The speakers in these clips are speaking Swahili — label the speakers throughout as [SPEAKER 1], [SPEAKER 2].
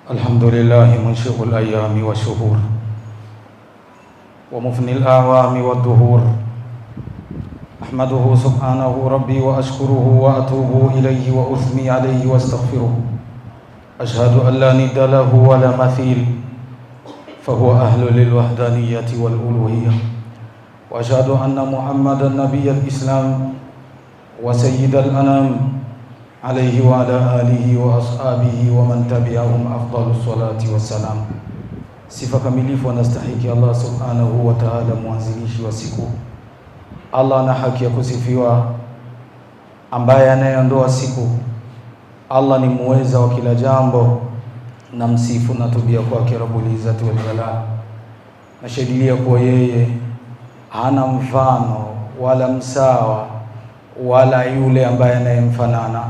[SPEAKER 1] الحمد لله منشئ الأيام والشهور ومفني الأعوام والدهور. أحمده سبحانه ربي وأشكره وأتوب إليه وأثني عليه واستغفره. أشهد أن لا ند له ولا مثيل، فهو أهل للوحدانية والألوهية. وأشهد أن محمدا نبي الإسلام وسيد الأنام عليه وعلى آله وأصحابه ومن تبعهم أفضل الصلاة والسلام. Sifa kamilifu anastahiki Allah subhanahu wa ta'ala, mwanzilishi wa siku. Allah ana haki ya kusifiwa, ambaye anayeondoa siku. Allah ni muweza wa kila jambo, na msifu na tubia kwake Rabbul Izzati wal Jalal. Nashuhudia kuwa yeye hana mfano wala msawa wala yule ambaye anayemfanana.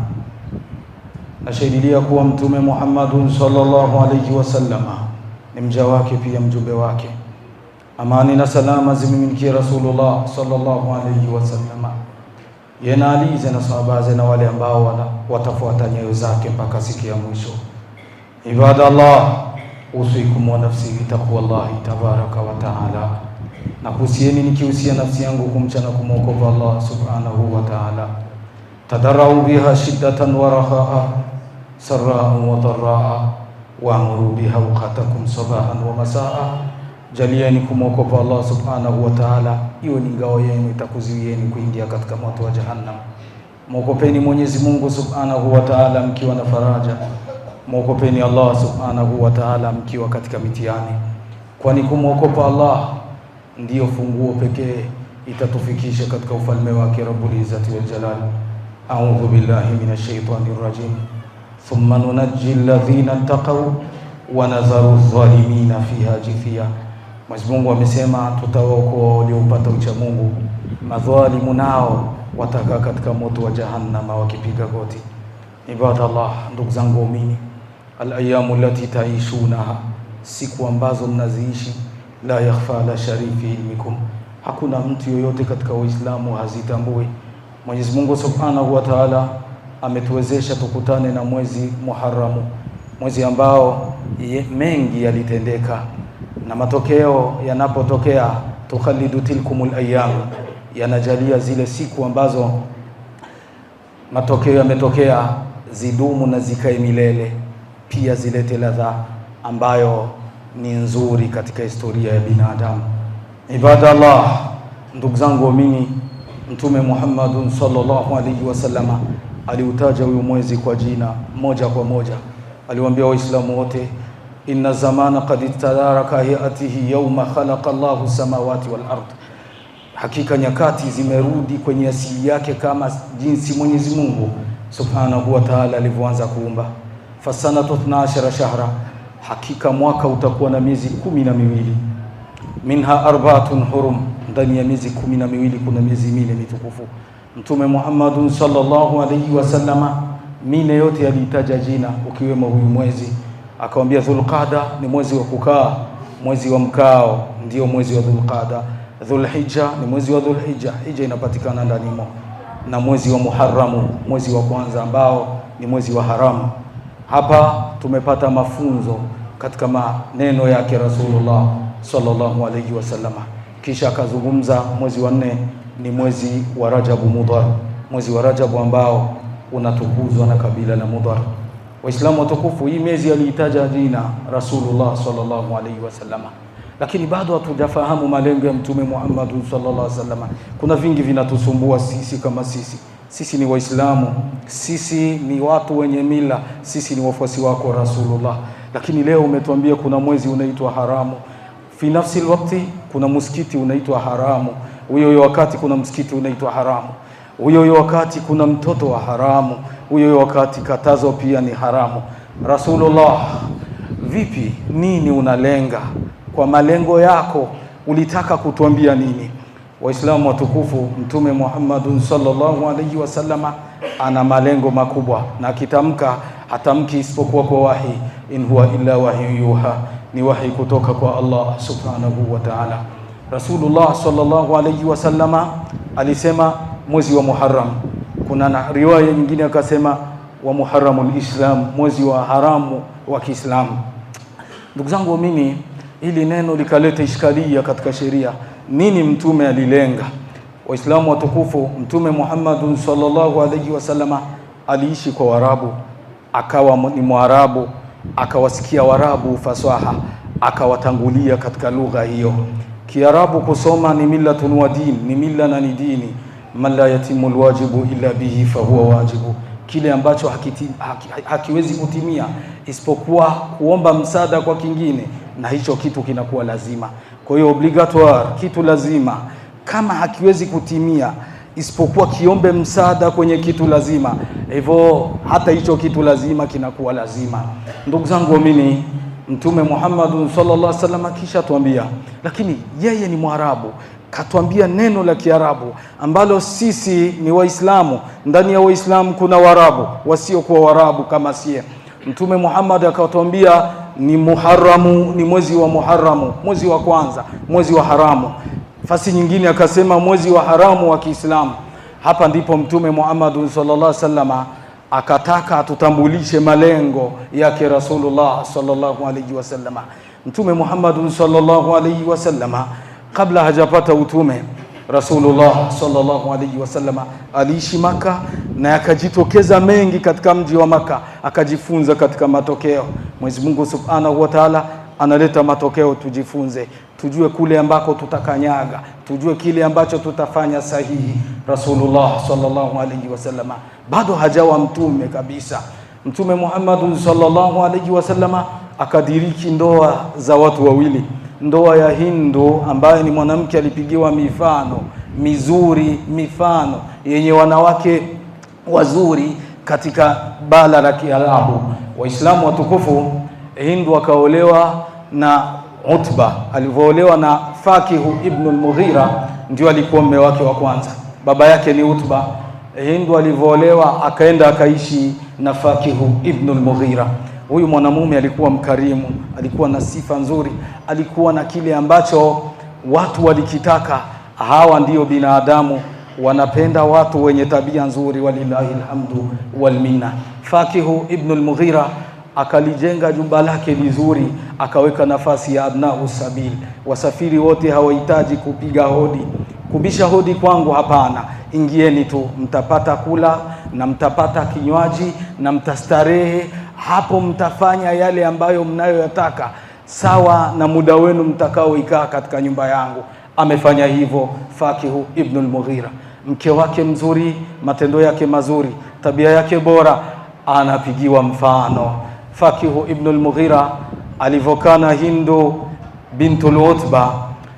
[SPEAKER 1] Nashuhudia kuwa Mtume Muhammadun sallallahu alayhi wasallama ni mja wake pia mjumbe wake. Amani na salama zimiminikie Rasulullah sallallahu alayhi wasallama, yena alize na sahabaze na wale ambao watafuata nyayo zake mpaka siku ya mwisho. Ibadallah, usikum wa nafsi bitaqwallahi tabaraka wa taala. Na kuhusieni nikihusia nafsi yangu kumcha na kumwogopa Allah subhanahu wa taala. Tadarrau biha shiddatan wa rahaa, sarra'an wa dharraa, wa amuru biha uqatakum sabahan wa masaa. Jalieni kumwogopa Allah subhanahu wa taala, hiyo ni ngao yenu itakuzuieni kuingia katika moto wa jahannam. Mwogopeni Mwenyezi Mungu subhanahu wa taala mkiwa na faraja. Mwogopeni Allah subhanahu wa taala mkiwa katika mitihani, kwani kumwogopa Allah ndiyo funguo pekee itatufikisha katika ufalme wake Rabbul Izzati wal Jalal. A'udhu billahi minash shaitanir rajim. Thumma nunajji alladhina taqaw wa nadharu adh-dhalimina fiha jithiya. Mwenyezi Mungu amesema tutawaokoa waliopata ucha Mungu, madhalimu nao watakaa katika moto wa jahannam wakipiga goti. Ibadallah, ndugu zangu waumini, al-ayyamu allati taishunaha, siku ambazo mnaziishi, la yakhfa la sharifi ilmikum, hakuna mtu yoyote katika Uislamu hazitambui. Mwenyezi Mungu subhanahu wa ta'ala ametuwezesha tukutane na mwezi Muharram, mwezi ambao mengi yalitendeka, na matokeo yanapotokea tukhalidu tilkumul ayyam, yanajalia zile siku ambazo matokeo yametokea zidumu na zikae milele, pia zilete ladha ambayo ni nzuri katika historia ya binadamu. Ibadallah, ndugu zangu waamini, Mtume Muhammadun sallallahu alaihi wasallama aliutaja huyu mwezi kwa jina moja kwa moja. Aliwaambia Waislamu wote, inna zamana qad istadaraka hayatihi yawma khalaqa Allahu samawati wal ard, hakika nyakati zimerudi kwenye asili yake kama jinsi Mwenyezi Mungu subhanahu wa ta'ala alivyoanza kuumba. Fasanatu 12 shahra, hakika mwaka utakuwa na miezi 12. Minha arba'atun hurum, ndani ya miezi 12 kuna miezi 4 mitukufu. Mtume Muhammadun sallallahu alayhi wasallama mine yote alitaja jina, ukiwemo huyu mwezi. Akamwambia Dhulqa'da ni mwezi wa kukaa, mwezi wa mkao ndio mwezi wa Dhulqa'da. Dhulhijja ni mwezi wa Dhulhijja, hija inapatikana ndani mo, na mwezi wa Muharram, mwezi wa kwanza ambao ni mwezi wa haramu. Hapa tumepata mafunzo katika maneno yake Rasulullah sallallahu alayhi wasallama. Kisha akazungumza mwezi wa 4 ni mwezi wa Rajabu Mudhar, mwezi wa Rajabu ambao unatukuzwa na kabila la Mudhar. Waislamu watukufu, hii miezi aliitaja jina Rasulullah sallallahu alayhi wasallama, lakini bado hatujafahamu malengo ya Mtume Muhammad sallallahu alayhi wasallama. Kuna vingi vinatusumbua sisi kama sisi ni Waislamu, sisi ni watu wenye mila, sisi ni wafuasi wako Rasulullah, lakini leo umetuambia kuna mwezi unaitwa haramu. Fi nafsi alwaqti kuna msikiti unaitwa haramu, huyo wakati kuna msikiti unaitwa haramu, huyo wakati kuna mtoto wa haramu, huyo wakati katazo pia ni haramu. Rasulullah, vipi, nini unalenga? Kwa malengo yako ulitaka kutuambia nini? Waislamu watukufu, Mtume Muhammadun sallallahu alayhi wasallama ana malengo makubwa, na akitamka hatamki isipokuwa kwa wahi. In huwa illa wahyu yuha, ni wahi kutoka kwa Allah subhanahu wa ta'ala. Rasulullah sallallahu alayhi wasallama alisema mwezi wa Muharram. Kuna na riwaya nyingine akasema wa Muharramul Islam, mwezi wa haramu wa Kiislamu. Ndugu zangu, mimi hili neno likaleta ishkalia katika sheria. Nini mtume alilenga? Waislamu watukufu, Mtume Muhammad sallallahu alaihi wasallama aliishi kwa Waarabu, akawa ni Mwarabu, akawasikia Waarabu fasaha, akawatangulia katika lugha hiyo. Kiarabu kusoma ni millatun wa din, ni mila na ni dini. Man la yatimu alwajibu illa bihi fahuwa wajibu, kile ambacho hakiwezi kutimia isipokuwa kuomba msaada kwa kingine, na hicho kitu kinakuwa lazima. Kwa hiyo obligatoire, kitu lazima, kama hakiwezi kutimia isipokuwa kiombe msaada kwenye kitu lazima, hivyo hata hicho kitu lazima kinakuwa lazima. Ndugu zangu, mimi Mtume Muhammad sallallahu alaihi wasallam kisha tuambia, lakini yeye ni Mwarabu, katuambia neno la Kiarabu ambalo sisi ni Waislamu. Ndani ya Waislamu kuna Waarabu, wasiokuwa Waarabu kama sie. Mtume Muhammad akatuambia ni Muharramu, ni mwezi wa Muharramu, mwezi wa kwanza, mwezi wa haramu. Fasi nyingine akasema mwezi wa haramu wa Kiislamu. Hapa ndipo Mtume Muhammad sallallahu alaihi wasallam akataka atutambulishe malengo yake Rasulullah sallallahu alaihi wasallam. Mtume Muhammad sallallahu alaihi wasallam kabla hajapata utume, Rasulullah sallallahu alaihi wasallam aliishi Maka na akajitokeza mengi katika mji wa Maka, akajifunza katika matokeo. Mwenyezi Mungu Subhanahu wa Ta'ala analeta matokeo, tujifunze, tujue kule ambako tutakanyaga, tujue kile ambacho tutafanya sahihi. Rasulullah sallallahu alaihi wasallam bado hajawa mtume kabisa. Mtume Muhammad sallallahu alaihi wasallam akadiriki ndoa za watu wawili. Ndoa ya Hindu ambaye ni mwanamke alipigiwa mifano mizuri, mifano yenye wanawake wazuri katika bara la Kiarabu. Waislamu watukufu, Hindu akaolewa na Utba. Alivyoolewa na Fakihu ibn al-Mughira, ndio alikuwa mume wake wa kwanza. Baba yake ni Utba. Hindu alivyoolewa akaenda akaishi na Fakihu ibn al-Mughira. Huyu mwanamume alikuwa mkarimu, alikuwa na sifa nzuri, alikuwa na kile ambacho watu walikitaka. Hawa ndio binadamu, wanapenda watu wenye tabia nzuri, walillahi alhamdu wal minna. Fakihu ibn al-Mughira akalijenga jumba lake vizuri, akaweka nafasi ya abnau sabil. Wasafiri wote hawahitaji kupiga hodi, kubisha hodi kwangu, hapana. Ingieni tu, mtapata kula na mtapata kinywaji na mtastarehe. Hapo mtafanya yale ambayo mnayoyataka sawa na muda wenu mtakaoikaa katika nyumba yangu. Amefanya hivyo Fakihu ibn al-Mughira. Mke wake mzuri, matendo yake mazuri, tabia yake bora, anapigiwa mfano. Fakihu ibn al-Mughira alivokana Hindu bintul Utba,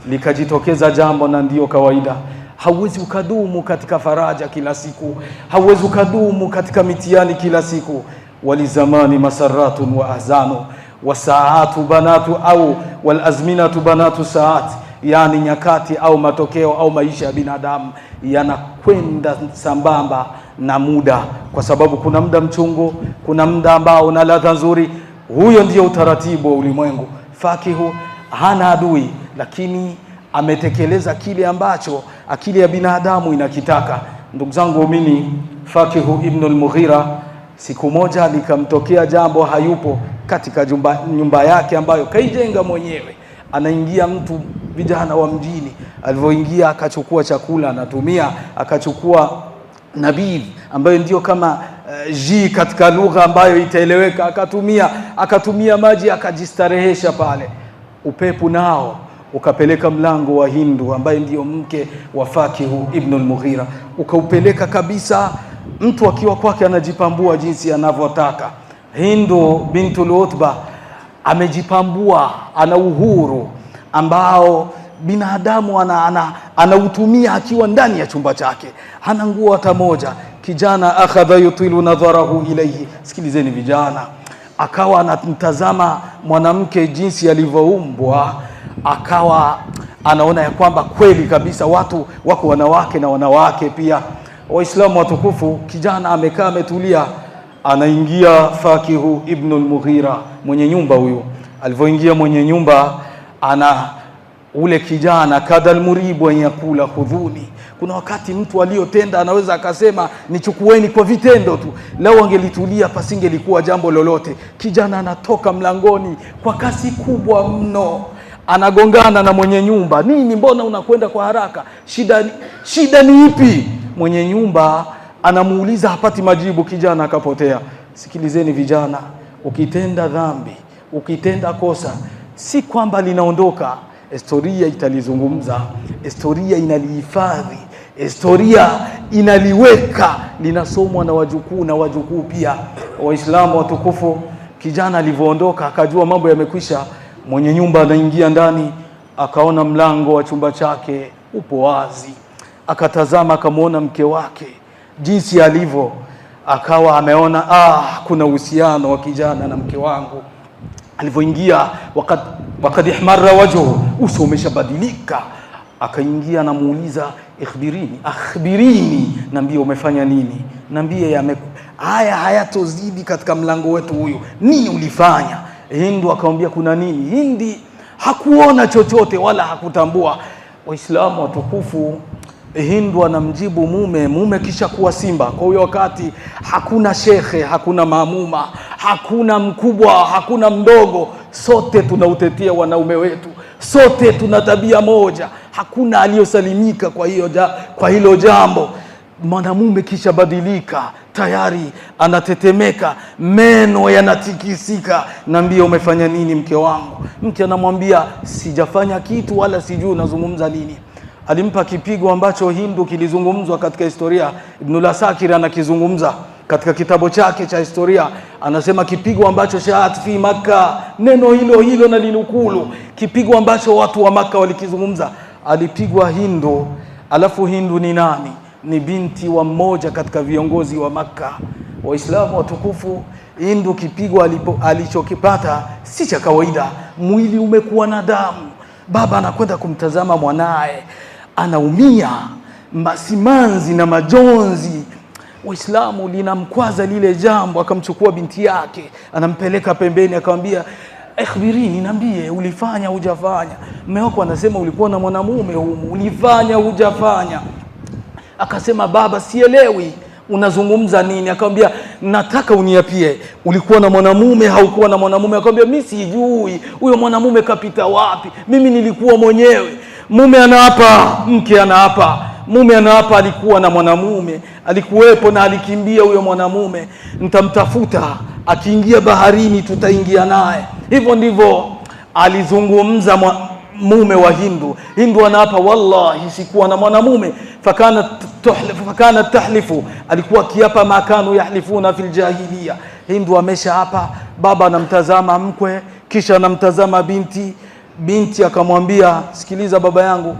[SPEAKER 1] likajitokeza jambo, na ndiyo kawaida. Hauwezi ukadumu katika faraja kila siku, hauwezi ukadumu katika mitihani kila siku. Walizamani masaratun wa ahzanu wa saatu banatu au wal azminatu banatu saat, yani nyakati au matokeo au maisha ya binadamu yanakwenda sambamba na muda, kwa sababu kuna muda mchungu, kuna muda ambao una ladha nzuri. Huyo ndio utaratibu wa ulimwengu. Fakihu hana adui, lakini ametekeleza kile ambacho akili ya binadamu inakitaka. Ndugu zangu waumini, Fakihu ibn al-Mughira siku moja likamtokea jambo, hayupo katika nyumba yake ambayo kaijenga mwenyewe. Anaingia mtu, vijana wa mjini. Alivyoingia akachukua chakula anatumia, akachukua nabidh ambayo ndio kama ji katika lugha ambayo itaeleweka, akatumia maji, akajistarehesha pale. Upepo nao ukapeleka mlango wa Hindu ambaye ndio mke wa Fakihu ibn al-Mughira, ukaupeleka kabisa. Mtu akiwa kwake anajipambua jinsi anavyotaka. Hindu bintul Utba amejipambua, ana uhuru ambao binadamu anautumia akiwa ndani ya chumba chake, hana nguo hata moja. Kijana akhadha yutilu nadharahu ilayhi, sikilizeni vijana, akawa anamtazama mwanamke jinsi alivyoumbwa, akawa anaona ya kwamba kweli kabisa watu wako wanawake na wanawake pia. Waislamu watukufu, kijana amekaa ametulia, anaingia Fakihu ibn al-Mughira, mwenye nyumba huyu. Alivyoingia mwenye nyumba, ule kijana kadal muribu an yakula khudhuni. Kuna wakati mtu aliyotenda anaweza akasema nichukueni kwa vitendo tu, lao angelitulia pasingelikuwa jambo lolote. Kijana anatoka mlangoni kwa kasi kubwa mno, anagongana na mwenye nyumba. Nini, mbona unakwenda kwa haraka? Shida ni ipi? Mwenye nyumba anamuuliza, hapati majibu, kijana akapotea. Sikilizeni vijana, ukitenda dhambi, ukitenda kosa, si kwamba linaondoka. Historia italizungumza, historia inalihifadhi, historia inaliweka, linasomwa na wajukuu na wajukuu pia. Waislamu watukufu, kijana alivyoondoka akajua mambo yamekwisha. Mwenye nyumba anaingia ndani, akaona mlango wa chumba chake upo wazi, akatazama, akamwona mke wake jinsi alivyo, akawa ameona kuna uhusiano wa kijana na mke wangu. Alivyoingia, wakati ihmarra wajhu, uso umeshabadilika, akaingia na muuliza, akhbirini, niambie umefanya nini, niambie haya hayatozidi katika mlango wetu huyu, nini ulifanya? Hindu akamwambia kuna nini. Hindi hakuona chochote wala hakutambua. Waislamu watukufu, Hindu anamjibu mume kisha kuwa simba. Kwa hiyo wakati hakuna shekhe, hakuna maamuma, hakuna mkubwa, hakuna mdogo, sote tunautetea wanaume wetu, sote tuna tabia moja, hakuna aliyosalimika kwa hilo jambo. Mwanamume kisha badilika, tayari anatetemeka, meno yanatikisika, niambie umefanya nini mke wangu? Mke anamwambia sijafanya kitu wala sijui unazungumza nini. Alimpa kipigo ambacho Hindu kilizungumzwa katika historia. Ibn Asakir anakizungumza katika kitabu chake cha historia, anasema kipigo ambacho shaat fi Makkah, neno hilo na linukulu, kipigo ambacho watu wa Makkah walikizungumza. Alipigwa Hindu. Alafu Hindu ni nani? Ni binti wa mmoja katika viongozi wa Makkah. Waislamu watukufu, Hindu kipigo alichokipata si cha kawaida, mwili umekuwa na damu. Baba anakwenda kumtazama mwanae, anaumia, masimanzi na majonzi. Waislamu linamkwaza lile jambo, akamchukua binti yake, anampeleka pembeni, akamwambia akhbirini, niambie ulifanya hujafanya? Mume wako anasema ulikuwa na mwanamume humu, ulifanya hujafanya? Akasema baba, sielewi unazungumza nini? Akamwambia nataka uniapie, ulikuwa na mwanamume haukuwa na mwanamume? Akamwambia mimi sijui huyo mwanamume kapita wapi, mimi nilikuwa mwenyewe. Mume anaapa, mke anaapa. Mume anaapa alikuwa na mwanamume, alikuwepo na alikimbia huyo mwanamume, nitamtafuta, akiingia baharini tutaingia naye. Hivyo ndivyo alizungumza mume wa Hindu. Hindu anaapa, wallahi sikuwa na mwanamume. Fakana tahlifu, alikuwa kiapa makanu yahlifuna fil jahiliya. Hindu amesha hapa, baba anamtazama mkwe, kisha anamtazama binti akamwambia, sikiliza baba yangu,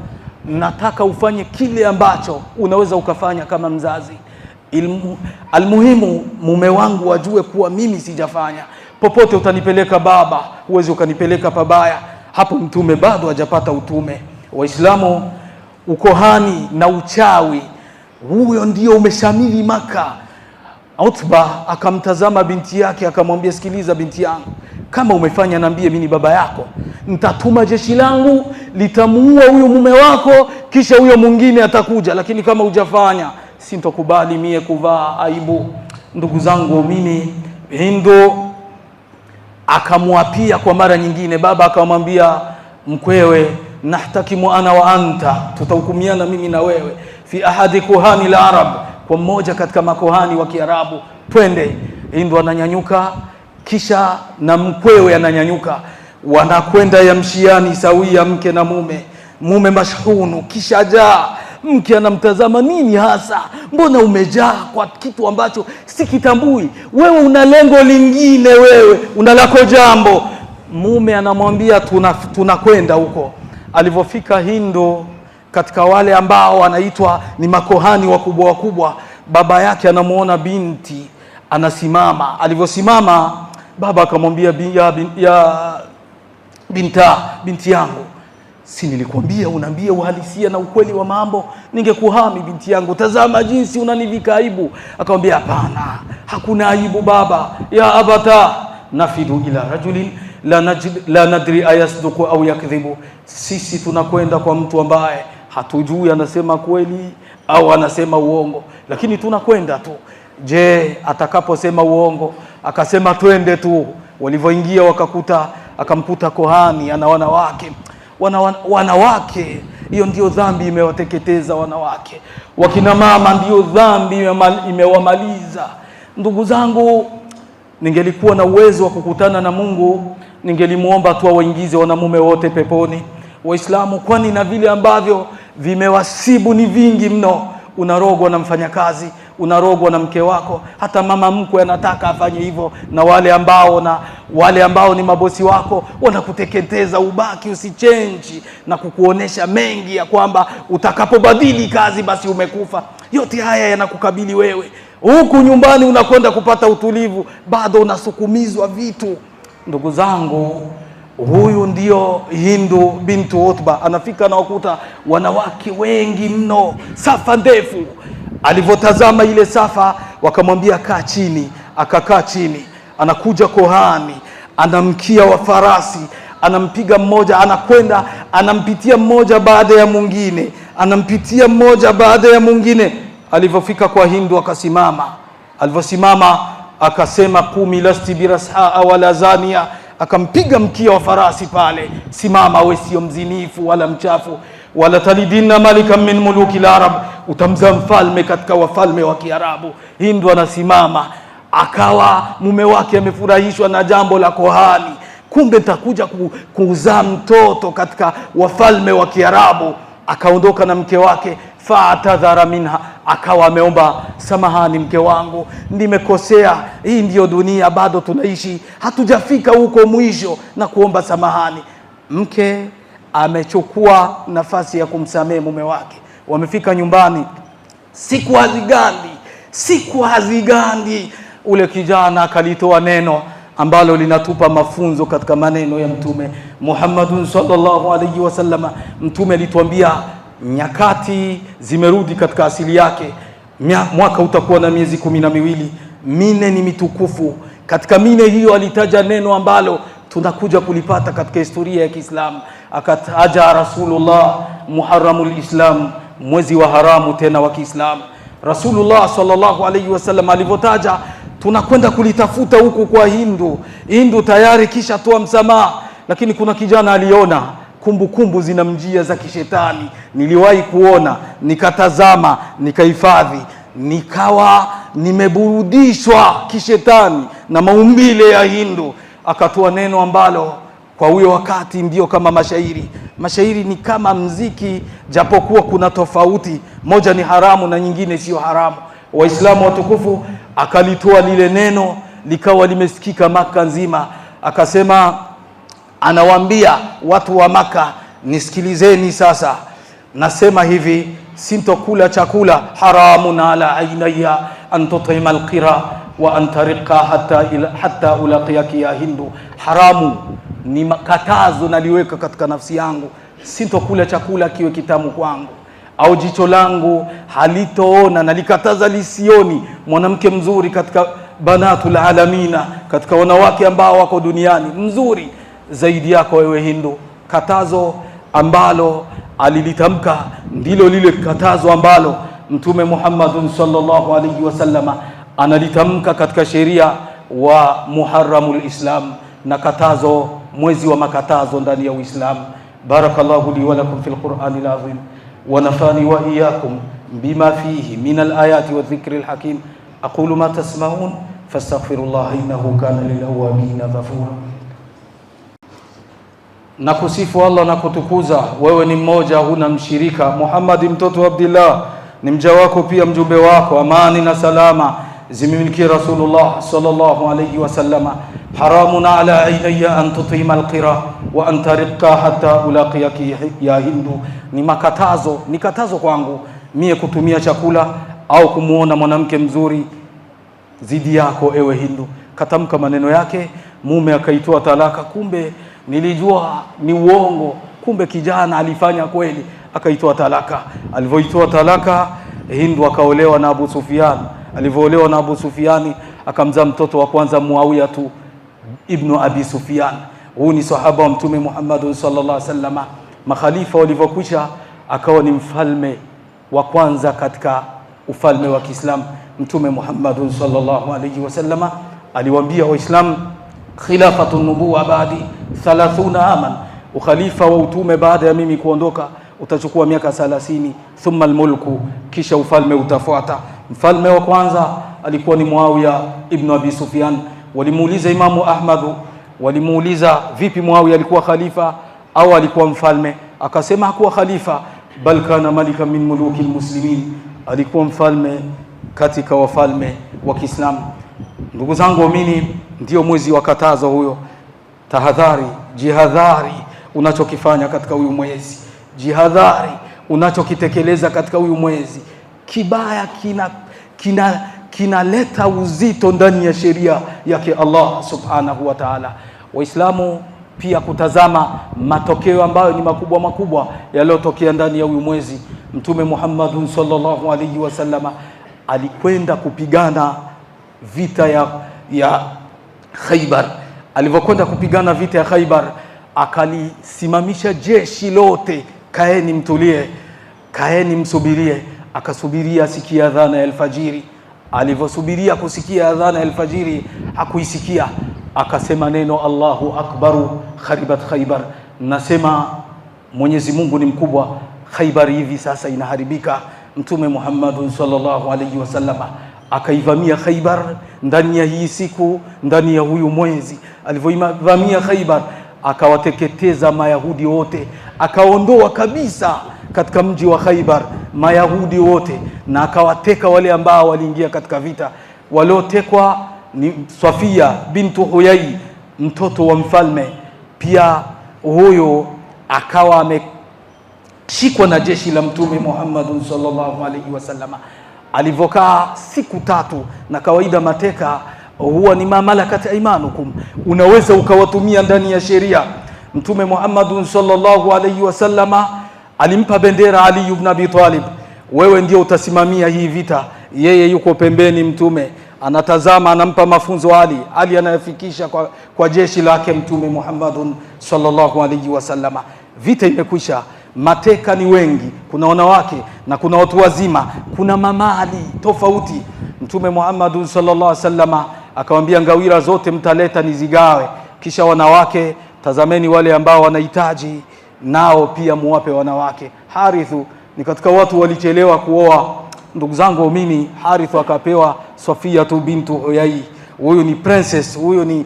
[SPEAKER 1] nataka ufanye kile ambacho unaweza ukafanya kama mzazi. Almuhimu mume wangu wajue kuwa mimi sijafanya. Popote utanipeleka baba, huwezi ukanipeleka pabaya. Hapo mtume bado hajapata utume. Waislamu, ukohani na uchawi huyo ndio umeshamili Makkah. Utba akamtazama binti yake akamwambia, sikiliza binti yangu, kama umefanya niambie, mimi ni baba yako, nitatuma jeshi langu litamuua huyo mume wako, kisha huyo mwingine atakuja, lakini kama hujafanya sintokubali mie kuvaa aibu. Ndugu zangu, mimi Hindu akamwapia kwa mara nyingine. Baba akamwambia mkwewe, nahtakimu ana wa anta, tutahukumiana mimi na wewe, fi ahadi kuhani al-arab, kwa mmoja katika makohani wa Kiarabu, twende. Hindu ananyanyuka, kisha na mkwewe ananyanyuka, wanakwenda yamshiani sawia, mke na mume mashhunu, kisha jaa. Mke anamtazama, nini hasa, mbona umejaa kwa kitu ambacho sikitambui? Wewe una lengo lingine, wewe una lako jambo. Mume anamwambia tunakwenda huko. Alivyofika Hindu katika wale ambao wanaitwa ni makohani wakubwa, baba yake anamuona binti anasimama. Alivyosimama, baba akamwambia, binti yangu, si nilikwambia unaambia uhalisia na ukweli wa mambo, ningekuhami binti yangu, tazama jinsi unanivika aibu. Akamwambia hapana, hakuna aibu baba, ya abata nafidu ila rajulin la nadri ayasduqu au yakdhibu. Sisi tunakwenda kwa mtu ambaye hatujui anasema kweli au anasema uongo, lakini tunakwenda tu. Je, atakaposema uongo akasema twende tu, walivyoingia akamkuta kohani ana wanawake, hiyo ndio dhambi imewateketeza wanawake. Wakina mama ndio dhambi imewamaliza. Ndugu zangu, ningelikuwa na uwezo wa kukutana na Mungu, ningelimuomba tu waingize wanamume wote peponi Waislamu, kwani na vile ambavyo vimewasibu ni vingi mno. Unarogwa na mfanyakazi, unarogwa na mke wako, hata mama mkwe anataka afanye hivyo, na wale ambao ni mabosi wako wanakuteketeza ubaki usichange, na kukuonesha mengi ya kwamba utakapobadili kazi basi umekufa. Yote haya yanakukabili wewe. Huku nyumbani unakwenda kupata utulivu, bado unasukumizwa vitu. Ndugu zangu, huyu ndio Hindu bintu Utba. Anafika na wakuta wanawake wengi mno, safa ndefu. Alivyotazama ile safa, wakamwambia kaa chini, akakaa chini. Anakuja kohani, anamkia wa farasi, anampiga mmoja, anakwenda anampitia mmoja baada ya mwingine, anampitia mmoja baada ya mwingine. Alivyofika kwa Hindu akasimama. Alivyosimama akasema qumi lasti birashaa wala zania. Akampiga mkia wa farasi pale, simama, we sio mzinifu wala mchafu. Wala talidina malikan min muluki al-arab, utamzaa mfalme katika wafalme wa Kiarabu. Hindu anasimama, akawa mume wake amefurahishwa na jambo la kohani. Kumbe nitakuja kuzaa mtoto katika wafalme wa Kiarabu. Akaondoka na mke wake, fa'tadhara minha, akawa ameomba samahani, mke wangu, nimekosea, hii ndiyo dunia, bado tunaishi, hatujafika huko mwisho, na kuomba samahani. Mke amechukua nafasi ya kumsamehe mume wake. Wamefika nyumbani, siku hazigandi. Ule kijana akalitoa neno ambalo linatupa mafunzo katika maneno ya Mtume Muhammadun sallallahu alaihi wasallam. Mtume alituambia nyakati zimerudi katika asili yake. Mwaka utakuwa na miezi 12, mine ni mitukufu. Katika mine hiyo alitaja neno ambalo tunakuja kulipata katika historia ya Kiislamu. Akataja Rasulullah Muharramul Islam, mwezi wa haramu tena wa Kiislamu. Rasulullah sallallahu alaihi wasallam alivyotaja, tunakwenda kulitafuta huku kwa Hindu tayari kisha toa msamaha. Lakini kuna kijana aliona kumbukumbu zinamjia za kishetani. Niliwahi kuona, nikatazama, nikahifadhi, nikawa nimeburudishwa kishetani na maumbile ya Hindu. Akatoa neno ambalo kwa huyo wakati ndio kama mashairi. Mashairi ni kama mziki, japokuwa kuna tofauti, moja ni haramu na nyingine sio haramu. Waislamu watukufu, akalitoa lile neno likawa limesikika Maka nzima. Akasema, anawaambia watu wa Maka, nisikilizeni sasa, nasema hivi, sintokula chakula haramun ala ainaya an tutima alqira wa an tariqa hatta ulaqiyaki ya Hindu. Haramu ni katazo naliweka katika nafsi yangu, sintokula chakula kiwe kitamu kwangu, au jicho langu halitoona, nalikataza lisioni mwanamke mzuri katika banatul alamina, katika wanawake ambao wako duniani, mzuri zaidi yako wewe Hindu. Katazo ambalo alilitamka ndilo lile katazo ambalo Mtume Muhammadun sallallahu alaihi wasallama analitamka katika sheria wa Muharramul Islam, na katazo, mwezi wa makatazo ndani ya Uislamu. Barakallahu li wa lakum fil Qur'anil azim wa nafani wa iyyakum bima fihi min al-ayati wa dhikril hakim. Aqulu ma tasma'un fastaghfirullah innahu kana lil awwabina ghafura. Na kusifu Allah na kutukuza, wewe ni mmoja, huna mshirika. Muhammad mtoto wa Abdullah ni mja wako pia mjumbe wako. Amani na salama zimimiliki Rasulullah sallallahu alayhi wasallama. Haramun ala ainaya an tutima alqira wa an tariqa hatta ulaqiyaki ya Hindu. Ni katazo kwangu mie kutumia chakula au kumuona mwanamke mzuri zidi yako ewe Hindu. Katamka maneno yake, mume akaitoa talaka. Kumbe nilijua ni uongo, kumbe kijana alifanya kweli, akaitoa talaka. Alivyoitoa talaka, Hindu akaolewa na Abu Sufyan. Alivyoolewa na Abu Sufyani, akamzaa mtoto wa kwanza Muawiya ibn Abi Sufyan. Huyu ni sahaba wa Mtume Muhammad sallallahu alaihi wasallam. Makhalifa walivyokwisha, akawa ni mfalme wa kwanza katika ufalme wa Kiislamu. Mtume Muhammad sallallahu alaihi wasallam aliwaambia Waislamu, khilafatun nubuwa baadi 30 aman, ukhalifa wa utume baada ya mimi kuondoka utachukua miaka 30. Thumma almulku, kisha ufalme utafuata. Mfalme wa kwanza alikuwa ni Muawiya ibn Abi Sufyan. Walimuuliza Imamu Ahmad, walimuuliza vipi Muawiya alikuwa khalifa au alikuwa mfalme? Akasema hakuwa khalifa, bal kana malika min muluki almuslimin, alikuwa mfalme katika wafalme wa Kiislamu. Ndugu zangu waamini, ndio mwezi wa katazo huyo. Tahadhari, jihadhari unachokifanya katika huyu mwezi, jihadhari unachokitekeleza katika huyu mwezi. Kibaya kinaleta uzito ndani ya sheria yake Allah subhanahu wa ta'ala. Waislamu pia kutazama matokeo ambayo ni makubwa makubwa yaliyotokea ndani ya huyu mwezi. Mtume Muhammad sallallahu alaihi wasallam alikwenda kupigana vita ya Khaybar. Alivyokwenda kupigana vita ya Khaybar, akalisimamisha jeshi lote, kaeni mtulie, kaeni msubirie. Akasubiria asikia adhana ya alfajiri. Alivyosubiria kusikia adhana ya alfajiri, hakuisikia. Akasema neno Allahu akbaru, kharibat Khaybar. Nasema Mwenyezi Mungu ni mkubwa, Khaybar hivi sasa inaharibika. Mtume Muhammad sallallahu alaihi wasallam akaivamia Khaybar ndani ya hii siku, ndani ya huyu mwezi. Alivyoivamia Khaybar, akawateketeza Mayahudi wote, akaondoa kabisa katika mji wa Khaybar Mayahudi wote, na akawateka wale ambao waliingia katika vita. Waliotekwa ni Safia bintu Huyai, mtoto wa mfalme. Pia huyo akawa ameshikwa na jeshi la Mtume Muhammad sallallahu alaihi wasallam. Alivyokaa siku 3, na kawaida mateka huwa ni mamalakat aimanukum, unaweza ukawatumia ndani ya sheria. Mtume Muhammad sallallahu alaihi wasallam alimpa bendera Ali ibn Abi Talib, wewe ndio utasimamia hii vita. Yeye yuko pembeni, Mtume anatazama, anampa mafunzo Ali anayafikisha kwa jeshi lake Mtume Muhammad sallallahu alaihi wasallam. Vita imekwisha, mateka ni wengi, kuna wanawake na kuna watu wazima, kuna mamali tofauti. Mtume Muhammad sallallahu alaihi wasallam akamwambia, ngawira zote mtaleta nizigawe, kisha wanawake tazameni wale ambao wanahitaji nao pia muwape wanawake. Harithu ni katika watu walichelewa kuoa. Ndugu zangu waamini, Harithu akapewa Safia bintu Huyai. Huyu ni princess, huyu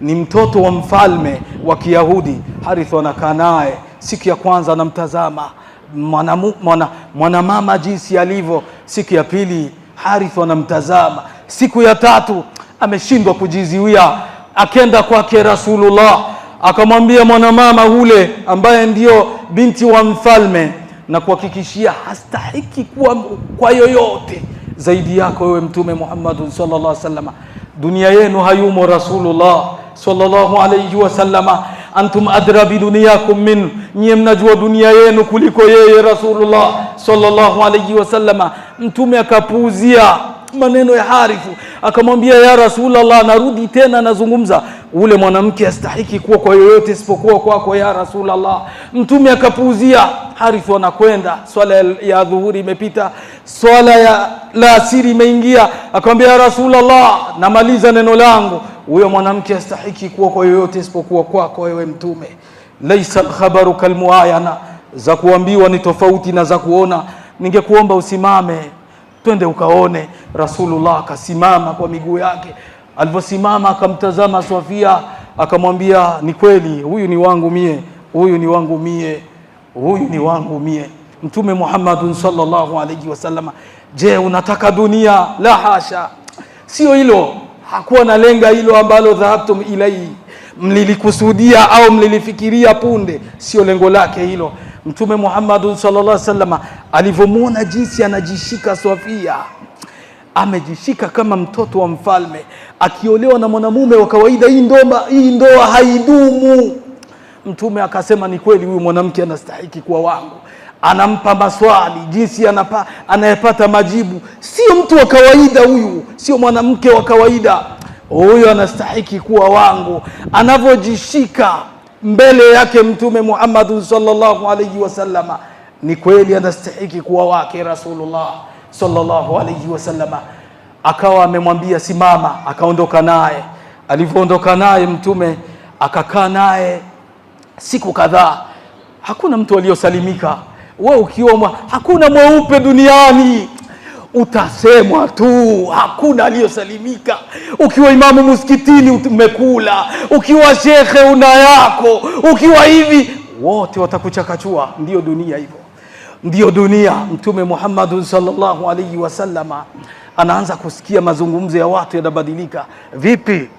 [SPEAKER 1] ni mtoto wa mfalme wa Kiyahudi. Harithu anakaa naye, siku ya kwanza anamtazama mwanamama jinsi alivyo. Siku ya pili Harithu anamtazama. Siku ya 3 ameshindwa kujiziwia, akenda kwake Rasulullah, akamwambia mwanamama ule ambaye ndio binti wa mfalme, na kuhakikishia hastahiki kuwa kwa yoyote zaidi yako wewe Mtume Muhammad sallallahu alaihi wasallam. Dunia yenu hayumo Rasulullah sallallahu alaihi wasallam, antum adra bi dunyakum min, nyie mnajua dunia yenu kuliko yeye Rasulullah sallallahu alaihi wasallam. Mtume akapuuzia maneno ya Harithu, akamwambia ya Rasulullah, narudi tena nazungumza, ule mwanamke astahiki kuwa kwa yoyote isipokuwa kwako ya Rasulullah. Mtume akapuuzia. Harithu anakwenda, swala ya dhuhuri imepita, swala ya asiri imeingia, akamwambia ya Rasulullah, namaliza neno langu, huyo mwanamke astahiki kuwa kwa yoyote isipokuwa kwako wewe Mtume. Laisa al-khabaru kalmuayana, za kuambiwa ni tofauti na za kuona. Ningekuomba usimame twende ukaone. Rasulullah akasimama kwa miguu yake. Aliposimama akamtazama Safia, akamwambia, ni kweli huyu ni wangu mie, huyu ni wangu mie, huyu ni wangu mie. Mtume Muhammad sallallahu alaihi wasallam, je, unataka dunia? La hasha, sio hilo. Hakuwa na lenga hilo ambalo dhahabtum ilai, mlilikusudia au mlilifikiria punde, sio lengo lake hilo. Mtume Muhammad sallallahu alaihi wasallam alivyomuona jinsi anajishika Safia, amejishika kama mtoto wa mfalme, akiolewa na mwanamume wa kawaida, hii ndoa haidumu. Mtume akasema, ni kweli huyu mwanamke anastahili kuwa wangu. Anampa maswali, jinsi anayepata majibu. Sio mtu wa kawaida huyu, sio mwanamke wa kawaida. huyo anastahiki kuwa wangu. Anavyojishika mbele yake Mtume Muhammad sallallahu alayhi wasallama, ni kweli anastahiki kuwa wake Rasulullah sallallahu alayhi wasallama. Akawa amemwambia simama, akaondoka naye. Alivyoondoka naye Mtume akakaa naye siku kadhaa. Hakuna mtu aliyosalimika. Wewe ukiwa hakuna mweupe duniani utasemwa tu, hakuna aliyosalimika. Ukiwa imamu msikitini umekula, ukiwa shekhe una yako, ukiwa hivi wote watakuchakachua. Ndio dunia hivyo, ndio dunia. Mtume Muhammad sallallahu alaihi wasallama anaanza kusikia mazungumzo ya watu yanabadilika. Vipi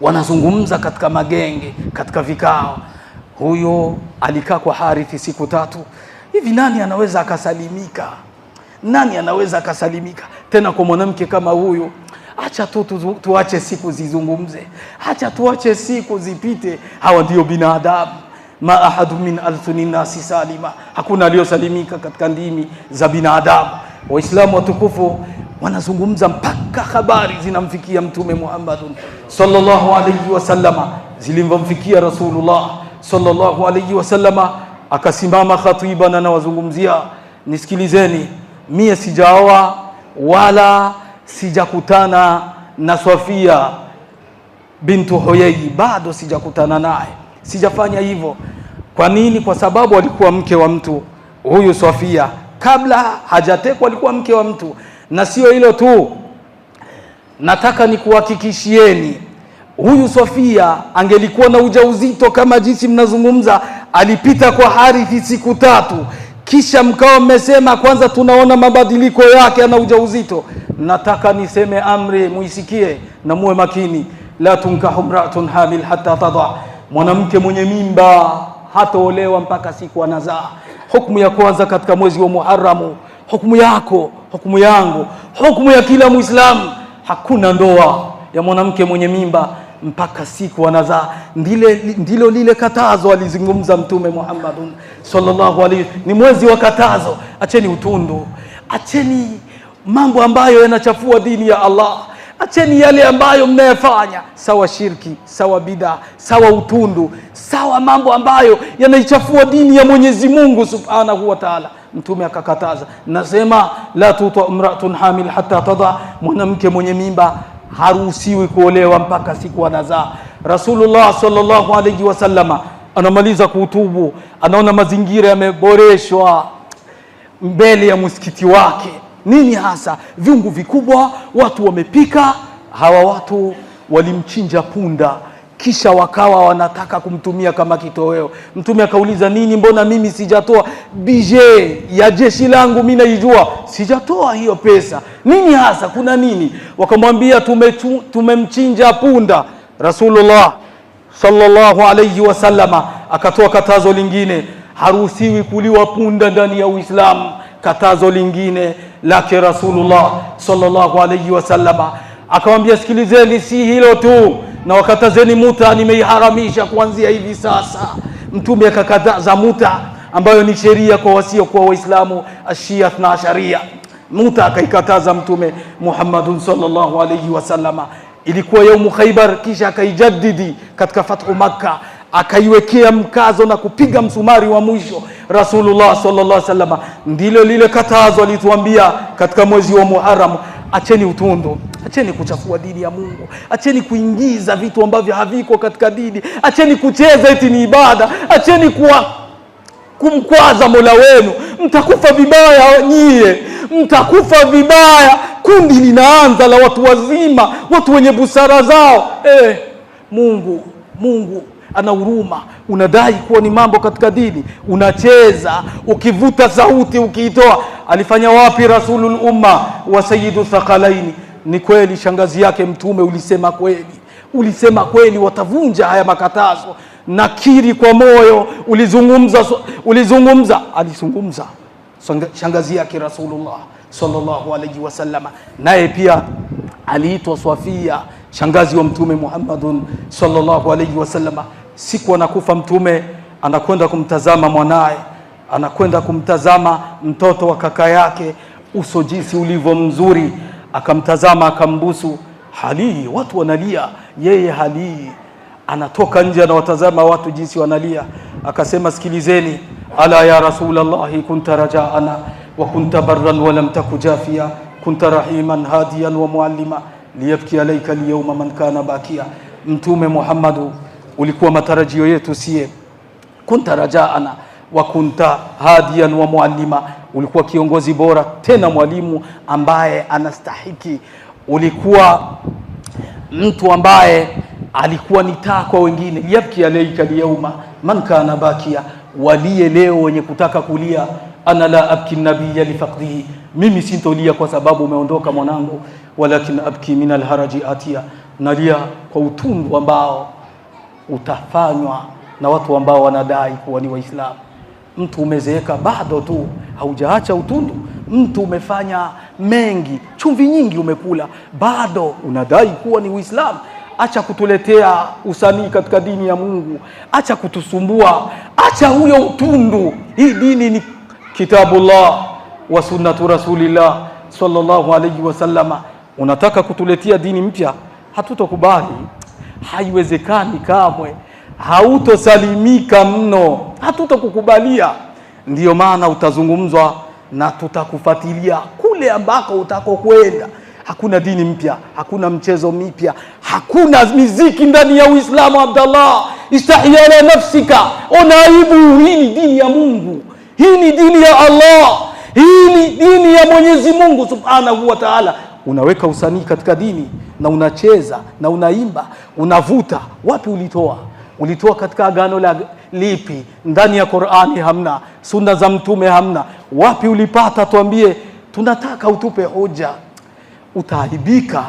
[SPEAKER 1] wanazungumza katika magenge, katika vikao. Huyo alikaa kwa Harithi siku 3. Hivi nani anaweza akasalimika? Nani anaweza akasalimika tena kwa mwanamke kama huyu? Acha tuache siku zizungumze, acha tuache siku zipite. Hawa ndio binadamu. Ma ahadu min althuni nasi salima, hakuna aliyosalimika katika ndimi za binadamu. Waislamu watukufu wanazungumza mpaka habari zinamfikia Mtume Muhammad sallallahu alayhi wasallama, zilimfikia Rasulullah sallallahu alayhi wasallama. Akasimama khatiba na anawazungumzia, nisikilizeni, mie sijaoa wala sijakutana na Sofia bintu Huyai, bado sijakutana naye, sijafanya hivyo. Kwa nini? Kwa sababu alikuwa mke wa mtu huyu. Sofia kabla hajatekwa alikuwa mke wa mtu. Na sio hilo tu, nataka nikuhakikishieni, huyu Sofia angelikuwa na ujauzito kama jinsi mnazungumza, alipita kwa Harithi siku 3, kisha mkao mmesema kwanza tunaona mabadiliko yake ana ujauzito. Nataka niseme amri, muisikie na muwe makini. La tunkahu mra'atun hamil hatta tada, mwanamke mwenye mimba hataolewa mpaka siku anazaa. Hukumu ya kwanza katika mwezi wa Muharram, hukumu yako, hukumu yangu, hukumu ya kila Muislamu, hakuna ndoa ya mwanamke mwenye mimba mpaka siku anazaa. Ndilo lile katazo alizungumza Mtume Muhammad sallallahu alaihi. Ni mwezi wa katazo. Acheni utundu, acheni mambo ambayo yanachafua dini ya Allah, acheni yale ambayo mnayafanya, sawa shirki, sawa bid'a, sawa utundu, sawa mambo ambayo yanaichafua dini ya Mwenyezi Mungu subhanahu wa ta'ala. Mtume akakataza, nasema la tuta imra'atun hamil hatta tada, mwanamke mwenye mimba haruhusiwi kuolewa mpaka siku anazaa. Rasulullah sallallahu alayhi wasallama anamaliza kuhutubu, anaona mazingira yameboreshwa mbele ya msikiti wake. Nini hasa? Viungu vikubwa, watu wamepika. Hawa watu walimchinja punda, kisha wakawa wanataka kumtumia kama kitoweo. Mtume akauliza, nini, mbona mimi sijatoa bije ya jeshi langu, mimi naijua, sijatoa hiyo pesa, nini hasa, kuna nini? Wakamwambia tumemchinja punda. Rasulullah sallallahu alayhi wasallama akatoa katazo lingine, haruhusiwi kuliwa punda ndani ya Uislamu. Katazo lingine lake Rasulullah sallallahu alayhi wasallama akamwambia, sikilizeni, si hilo tu, na wakatazeni muta, nimeiharamisha kuanzia hivi sasa. Mtume akakataza muta, ambayo ni sheria kwa wasio kwa Waislamu, ashia na sharia. Muta akaikataza Mtume Muhammad sallallahu alayhi wasallama. Ilikuwa yaumu Khaybar, kisha akaijadidi katika fathu Makkah, akaiwekea mkazo na kupiga msumari wa mwisho Rasulullah sallallahu alaihi wasallam. Ndilo lile katazo alituambia katika mwezi wa Muharram, acheni utundu, acheni kuchafua dini ya Mungu, acheni kuingiza vitu ambavyo haviko katika dini, acheni kucheza eti ni ibada, acheni kumkwaza Mola wenu. Mtakufa vibaya nyie, mtakufa vibaya. Kundi linaanza la watu wazima, watu wenye busara zao. Mungu ana huruma. Unadai kuwa ni mambo katika dini, unacheza, ukivuta sauti ukiitoa. Alifanya wapi Rasulul Umma wa Sayyidu Thaqalaini? Ni kweli shangazi yake Mtume, ulisema kweli watavunja haya makatazo. Nakiri kwa moyo, alizungumza shangazi yake Rasulullah sallallahu alayhi wasallam. Naye pia aliitwa Sofia, shangazi wa Mtume Muhammadun sallallahu alayhi wasallam. Siku anakufa Mtume, anakwenda kumtazama mwanae, anakwenda kumtazama mtoto wa kaka yake, uso jinsi ulivyo mzuri, akamtazama, akambusu, halii, watu wanalia, yeye halii. Anatoka nje anawatazama watu jinsi wanalia, akasema sikilizeni, ala ya Rasulallahi kunta rajaana wa kunta barran wa lam taku jafia kunta rahiman hadiyan wa muallima liyabki alayka al-yawma man kana bakia. Mtume Muhammadu, ulikuwa matarajio yetu sie, kunta rajaana wa kunta hadiyan wa muallima, ulikuwa kiongozi bora tena mwalimu ambaye anastahiki, ulikuwa mtu ambaye alikuwa ni taa kwa wengine. Liyabki alayka al-yawma man kana bakia, walie leo wenye kutaka kulia. Ana la abki nabiyya li faqdihi, mimi sintolia kwa sababu umeondoka mwanangu, walakin abki min alharaji atia, nalia kwa utundu ambao utafanywa na watu ambao wanadai kuwa ni Waislamu. Mtu umezeeka bado tu haujaacha utundu, mtu umefanya mengi, chumvi nyingi umekula, bado unadai kuwa ni Uislamu. Acha kutuletea usanii katika dini ya Mungu, acha kutusumbua, acha huyo utundu. Hii dini ni kitabullah wa sunnatu rasulillah sallallahu alayhi wasallama. Unataka kutuletea dini mpya? Hatutokubali, haiwezekani kamwe, hautosalimika mno, hatutokukubalia. Ndiyo maana utazungumzwa na tutakufuatilia kule ambako utakokwenda. Hakuna dini mpya, hakuna mchezo mpya, hakuna miziki ndani ya Uislamu. Abdallah, istahya ala nafsika, ona aibu. Hii ni dini ya Mungu, hii ni dini ya Allah, hii ni dini ya Mwenyezi Mungu subhanahu wa ta'ala. Unaweka usanii katika dini na unacheza na unaimba, unavuta. Wapi ulitoa? Ulitoa katika agano la lipi? Ndani ya Qur'ani hamna, sunna za mtume hamna. Wapi ulipata? Tuambie, tunataka utupe hoja. Utaibika,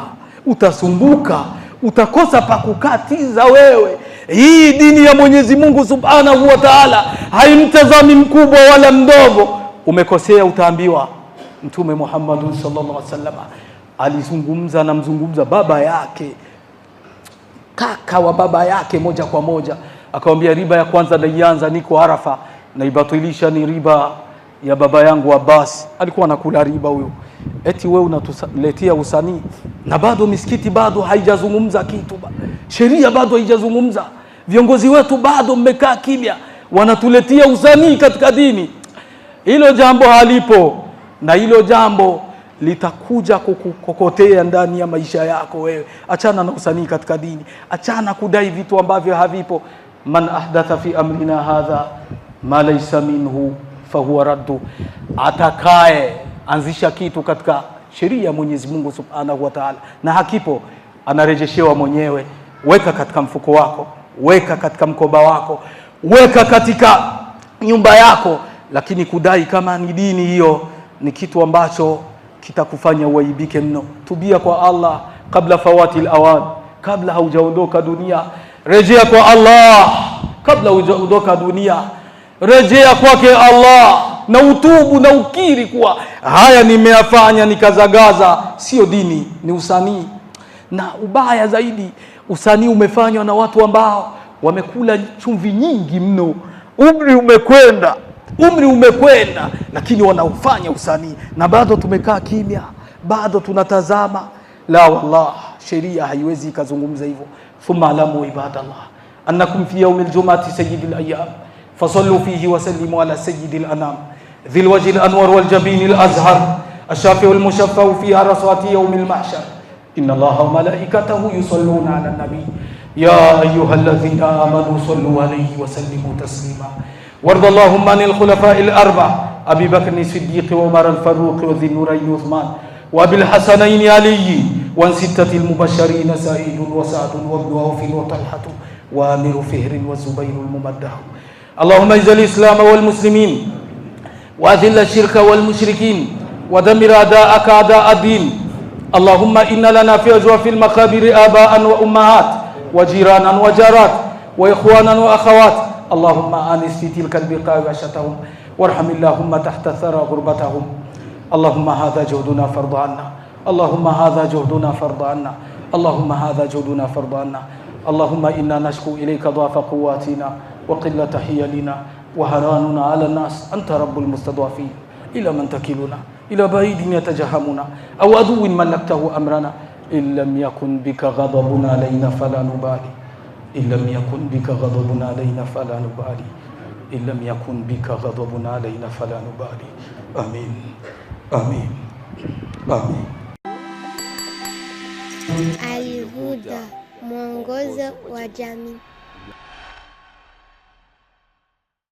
[SPEAKER 1] utasumbuka, utakosa pa kukatiza wewe. Hii dini ya Mwenyezi Mungu subhanahu wa ta'ala haimtazami mkubwa wala mdogo. Umekosea, utaambiwa. Mtume Muhammad sallallahu alaihi wasallam alizungumza na mzungumza baba yake, kaka wa baba yake moja kwa moja, akamwambia riba ya kwanza naianza niko Arafa, na ibatilisha ni riba ya baba yangu Abbas. Alikuwa anakula riba huyo. Eti wewe unatuletea usanii na bado misikiti bado haijazungumza kitu, sheria bado haijazungumza, viongozi wetu bado mmekaa kimya, wanatuletea usanii katika dini. Hilo jambo halipo, na hilo jambo litakuja kukukokotea ndani ya maisha yako wewe. Achana na usanii katika dini, achana kudai vitu ambavyo havipo. Man ahdatha fi amrina hadha ma laysa minhu fahuwa raddu, atakaye anzisha kitu katika sheria ya Mwenyezi Mungu subhanahu wa ta'ala na hakipo, anarejeshewa mwenyewe. Weka katika mfuko wako, weka katika mkoba wako, weka katika nyumba yako. Lakini kudai kama ni dini, hiyo ni kitu ambacho kitakufanya uaibike mno. Tubia kwa Allah kabla fawati al-awan, kabla haujaondoka dunia. Rejea kwa Allah kabla hujaondoka dunia, rejea kwake Allah na utubu na ukiri kuwa haya nimeyafanya nikazagaza, sio dini, ni usanii. Na ubaya zaidi, usanii umefanywa na watu ambao wamekula chumvi nyingi mno. Umri umekwenda, lakini wanaufanya usanii, na bado tumekaa kimya, bado tunatazama. La wallah, sheria haiwezi ikazungumza hivyo. Thumma alamu ibadallah annakum fi yawmil jum'ati sayyidil ayyam fasallu fihi wa sallimu ala sayyidil anam ذي الوجه الأنور والجبين الأزهر الشافع المشفع في عرصات يوم المحشر إن الله وملائكته يصلون على النبي يا أيها الذين آمنوا صلوا عليه وسلموا تسليما وارض اللهم عن الخلفاء الأربع أبي بكر الصديق وعمر الفاروق وذي النورين عثمان وأبي الحسنين علي وعن ستة المبشرين سعيد وسعد وابن عوف وطلحة وآمر فهر والزبير الممدح اللهم اعز الإسلام والمسلمين وأذل الشرك والمشركين ودمر أعداءك أعداء الدين. اللهم إن لنا في أجواف المقابر آباء وأمهات وجيرانا وجارات وإخوانا وأخوات. اللهم آنس في تلك البقاع وعشتهم وارحم اللهم تحت ثرى غربتهم. اللهم هذا جهدنا فرض عنا، اللهم هذا جهدنا فرض عنا، اللهم هذا جهدنا فرض عنا. اللهم إنا نشكو إليك ضعف قواتنا وقلة حيلنا وهراننا على الناس. أنت رب المستضعفين، إلى من تكلنا؟ إلى بعيد يتجهمنا أو عدو ملكته أمرنا؟ إن لم يكن بك غضب علينا فلا نبالي إن لم يكن بك غضب علينا فلا نبالي إن لم يكن بك غضب علينا فلا نبالي آمين آمين آمين.
[SPEAKER 2] Al Huda, mwongozo wa jamii.